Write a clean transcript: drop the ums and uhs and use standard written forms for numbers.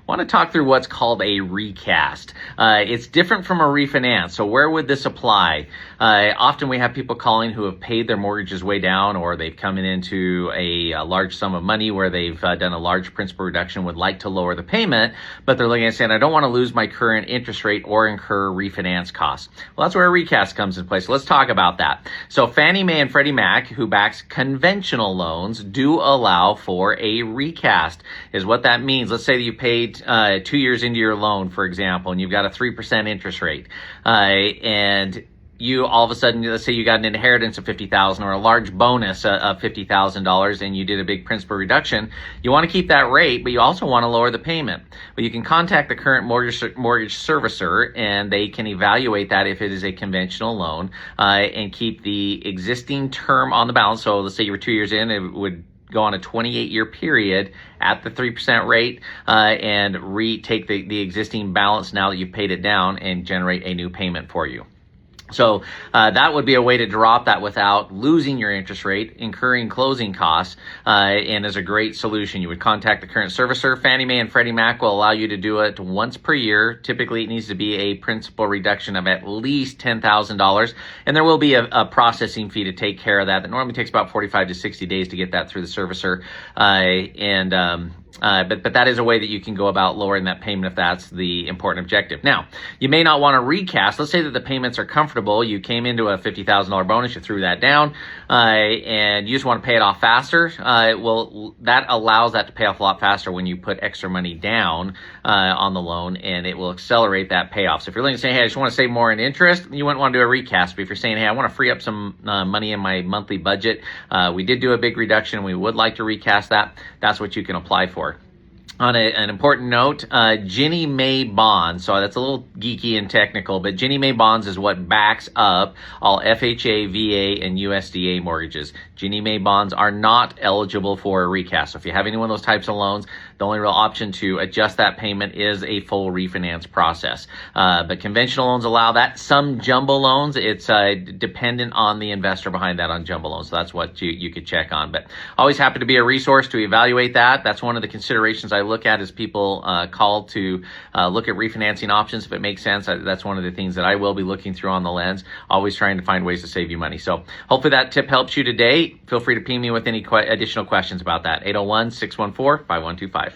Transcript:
want to talk through what's called a recast. It's different from a refinance. So where would this apply? Often we have people calling who have paid their mortgages way down, or they've come into a large sum of money where they've done a large principal reduction, would like to lower the payment, but they're looking at saying, I don't want to lose my current interest rate or incur refinance costs. Well, that's where a recast comes into play. So let's talk about that. So Fannie Mae and Freddie Mac, who backs conventional loans, do allow for a recast, is what that means. Let's say that you paid 2 years into your loan, for example, and you've got a 3% interest rate, and you all of a sudden, let's say you got an inheritance of $50,000 or a large bonus of $50,000, and you did a big principal reduction. You want to keep that rate, but you also want to lower the payment. Well, you can contact the current mortgage servicer, and they can evaluate that if it is a conventional loan, and keep the existing term on the balance. So let's say you were 2 years in, it would go on a 28-year period at the 3% rate, and retake the existing balance now that you've paid it down and generate a new payment for you. So that would be a way to drop that without losing your interest rate, incurring closing costs, and is a great solution. You would contact the current servicer. Fannie Mae and Freddie Mac will allow you to do it once per year. Typically, it needs to be a principal reduction of at least $10,000, and there will be a processing fee to take care of that. That normally takes about 45 to 60 days to get that through the servicer, but that is a way that you can go about lowering that payment if that's the important objective. Now, you may not want to recast. Let's say that the payments are comfortable. You came into a $50,000 bonus, you threw that down, and you just want to pay it off faster. Well, that allows that to pay off a lot faster when you put extra money down on the loan, and it will accelerate that payoff. So if you're looking to say, hey, I just want to save more in interest, you wouldn't want to do a recast. But if you're saying, hey, I want to free up some money in my monthly budget, we did do a big reduction, we would like to recast that, that's what you can apply for. On an important note, Ginnie Mae bonds, so that's a little geeky and technical, but Ginnie Mae bonds is what backs up all FHA, VA, and USDA mortgages. Ginnie Mae bonds are not eligible for a recast. So if you have any one of those types of loans, the only real option to adjust that payment is a full refinance process. But conventional loans allow that. Some jumbo loans, it's dependent on the investor behind that on jumbo loans. So that's what you could check on. But always happy to be a resource to evaluate that. That's one of the considerations I look at as people call to look at refinancing options. If it makes sense, that's one of the things that I will be looking through on the lens, always trying to find ways to save you money. So hopefully that tip helps you today. Feel free to ping me with any additional questions about that. 801-614-5125.